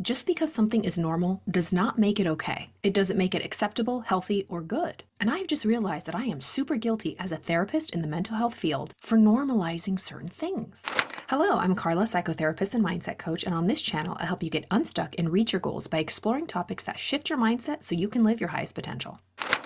Just because something is normal does not make it okay. It doesn't make it acceptable, healthy, or good. And I've just realized that I am super guilty as a therapist in the mental health field for normalizing certain things. Hello, I'm Carla, psychotherapist and mindset coach, and on this channel, I help you get unstuck and reach your goals by exploring topics that shift your mindset so you can live your highest potential.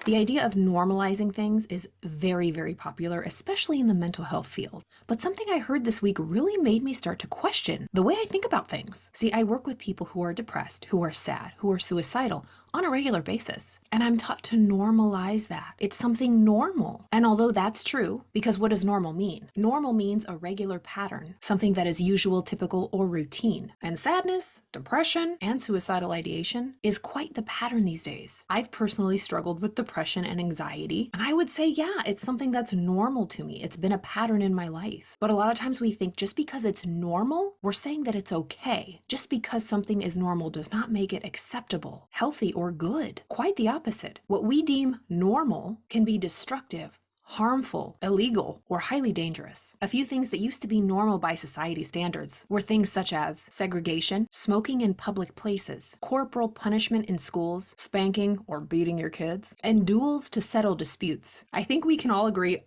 The idea of normalizing things is very, very popular, especially in the mental health field. But something I heard this week really made me start to question the way I think about things. See, I work with people who are depressed, who are sad, who are suicidal on a regular basis. And I'm taught to normalize that. It's something normal. And although that's true, because what does normal mean? Normal means a regular pattern, something that is usual, typical, or routine. And sadness, depression, and suicidal ideation is quite the pattern these days. I've personally struggled with depression and anxiety, and I would say, yeah, it's something that's normal to me. It's been a pattern in my life. But a lot of times we think just because it's normal, we're saying that it's okay. Just because something is normal does not make it acceptable, healthy, or good. Quite the opposite. What we deem normal can be destructive, harmful, illegal, or highly dangerous. A few things that used to be normal by society standards were things such as segregation, smoking in public places, corporal punishment in schools, spanking or beating your kids, and duels to settle disputes. I think we can all agree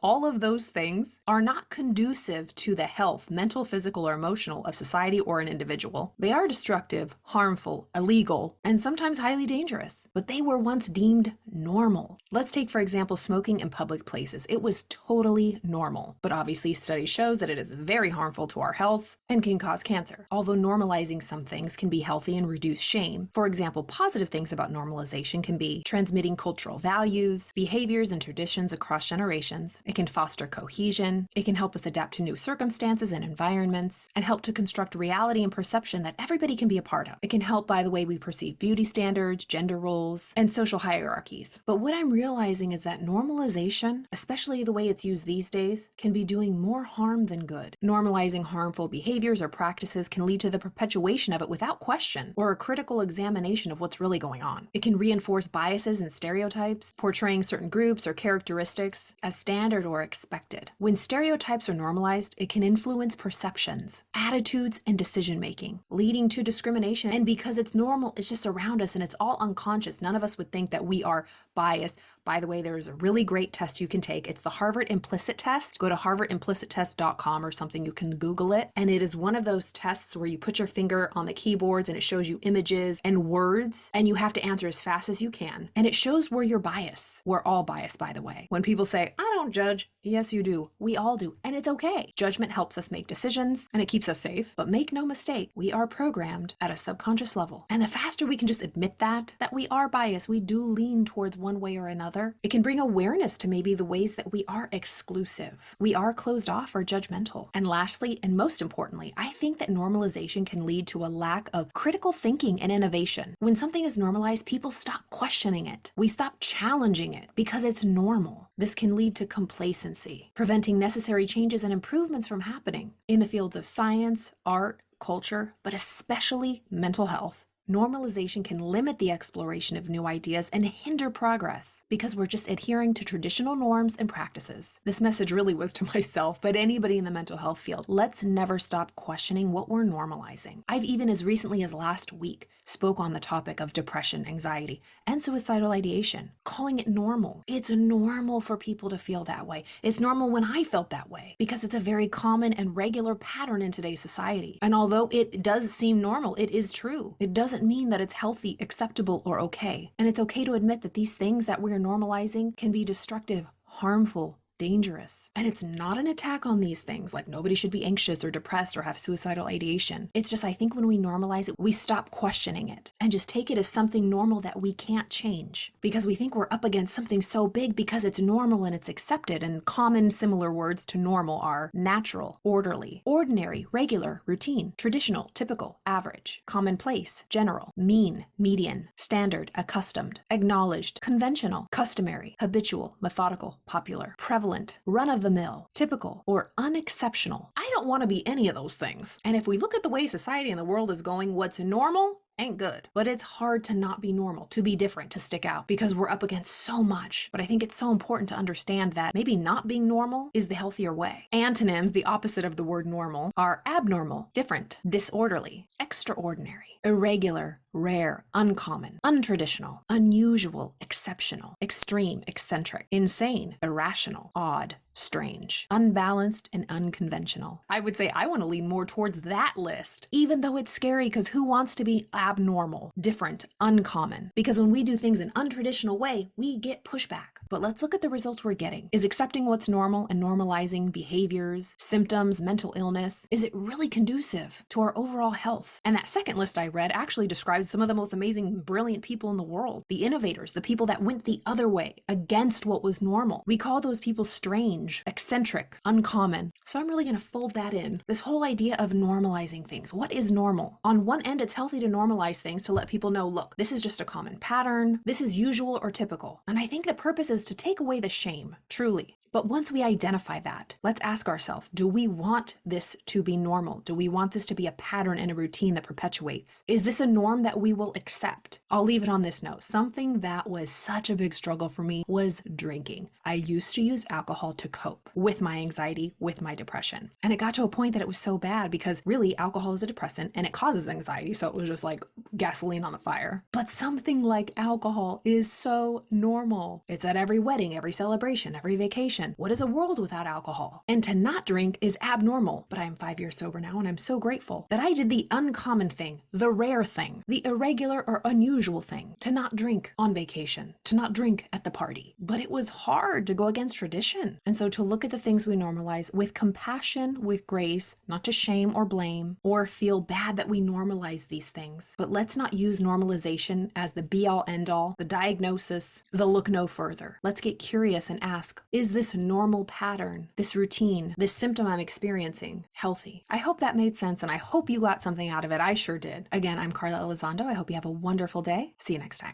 all of those things are not conducive to the health, mental, physical, or emotional of society or an individual. They are destructive, harmful, illegal, and sometimes highly dangerous, but they were once deemed normal. Let's take, for example, smoking in public places. It was totally normal, but obviously study shows that it is very harmful to our health and can cause cancer. Although normalizing some things can be healthy and reduce shame. For example, positive things about normalization can be transmitting cultural values, behaviors, and traditions across generations. It can foster cohesion. It can help us adapt to new circumstances and environments and help to construct reality and perception that everybody can be a part of. It can help by the way we perceive beauty standards, gender roles, and social hierarchies. But what I'm realizing is that normalization, especially the way it's used these days, can be doing more harm than good. Normalizing harmful behaviors or practices can lead to the perpetuation of it without question or a critical examination of what's really going on. It can reinforce biases and stereotypes, portraying certain groups or characteristics as standard or expected. When stereotypes are normalized, it can influence perceptions, attitudes, and decision-making, leading to discrimination. And because it's normal, it's just around us and it's all unconscious. None of us would think that we are biased. By the way, there is a really great test you can take. It's the Harvard Implicit test. Go to harvardimplicit.com or something. You can Google it. And it is one of those tests where you put your finger on the keyboards and it shows you images and words, and you have to answer as fast as you can. And it shows where you're biased. We're all biased, by the way. When people say, I don't judge, yes, you do. We all do. And it's okay. Judgment helps us make decisions and it keeps us safe. But make no mistake, we are programmed at a subconscious level. And the faster we can just admit that we are biased, we do lean towards one way or another, it can bring awareness to maybe the ways that we are exclusive, we are closed off or judgmental. And lastly, and most importantly, I think that normalization can lead to a lack of critical thinking and innovation. When something is normalized, people stop questioning it. We stop challenging it because it's normal. This can lead to complacency, preventing necessary changes and improvements from happening in the fields of science, art, culture, but especially mental health. Normalization can limit the exploration of new ideas and hinder progress because we're just adhering to traditional norms and practices. This message really was to myself, but anybody in the mental health field. Let's never stop questioning what we're normalizing. I've even as recently as last week spoke on the topic of depression, anxiety, and suicidal ideation, calling it normal. It's normal for people to feel that way. It's normal when I felt that way because it's a very common and regular pattern in today's society. And although it does seem normal, it is true. It doesn't mean that it's healthy, acceptable, or okay. And it's okay to admit that these things that we're normalizing can be destructive, harmful, dangerous. And it's not an attack on these things, like nobody should be anxious or depressed or have suicidal ideation. It's just, I think when we normalize it, we stop questioning it and just take it as something normal that we can't change because we think we're up against something so big because it's normal and it's accepted. And common similar words to normal are natural, orderly, ordinary, regular, routine, traditional, typical, average, commonplace, general, mean, median, standard, accustomed, acknowledged, conventional, customary, habitual, methodical, popular, prevalent, run-of-the-mill, typical, or unexceptional. I don't want to be any of those things. And if we look at the way society and the world is going, what's normal ain't good. But it's hard to not be normal, to be different, to stick out, because we're up against so much. But I think it's so important to understand that maybe not being normal is the healthier way. Antonyms, the opposite of the word normal, are abnormal, different, disorderly, extraordinary, irregular, rare, uncommon, untraditional, unusual, exceptional, extreme, eccentric, insane, irrational, odd, strange, unbalanced, and unconventional. I would say I want to lean more towards that list, even though it's scary, because who wants to be abnormal, different, uncommon? Because when we do things an untraditional way, we get pushback. But let's look at the results we're getting. Is accepting what's normal and normalizing behaviors, symptoms, mental illness, is it really conducive to our overall health? And that second list I read actually describes some of the most amazing, brilliant people in the world. The innovators, the people that went the other way, against what was normal. We call those people strange, eccentric, uncommon. So I'm really going to fold that in. This whole idea of normalizing things. What is normal? On one end, it's healthy to normalize things to let people know, look, this is just a common pattern. This is usual or typical. And I think the purpose is to take away the shame, truly. But once we identify that, let's ask ourselves, do we want this to be normal? Do we want this to be a pattern and a routine that perpetuates? Is this a norm that we will accept? I'll leave it on this note. Something that was such a big struggle for me was drinking. I used to use alcohol to cope with my anxiety, with my depression. And it got to a point that it was so bad because really alcohol is a depressant and it causes anxiety. So it was just like gasoline on the fire. But something like alcohol is so normal. It's at every wedding, every celebration, every vacation. What is a world without alcohol? And to not drink is abnormal. But I'm 5 years sober now and I'm so grateful that I did the uncommon thing, the rare thing, the irregular or unusual thing, to not drink on vacation, to not drink at the party. But it was hard to go against tradition. And so to look at the things we normalize with compassion, with grace, not to shame or blame or feel bad that we normalize these things. But let's not use normalization as the be-all end-all, the diagnosis, the look no further. Let's get curious and ask, is this normal pattern, this routine, this symptom I'm experiencing healthy? I hope that made sense and I hope you got something out of it. I sure did. Again, I'm Carla Elizondo. I hope you have a wonderful day. See you next time.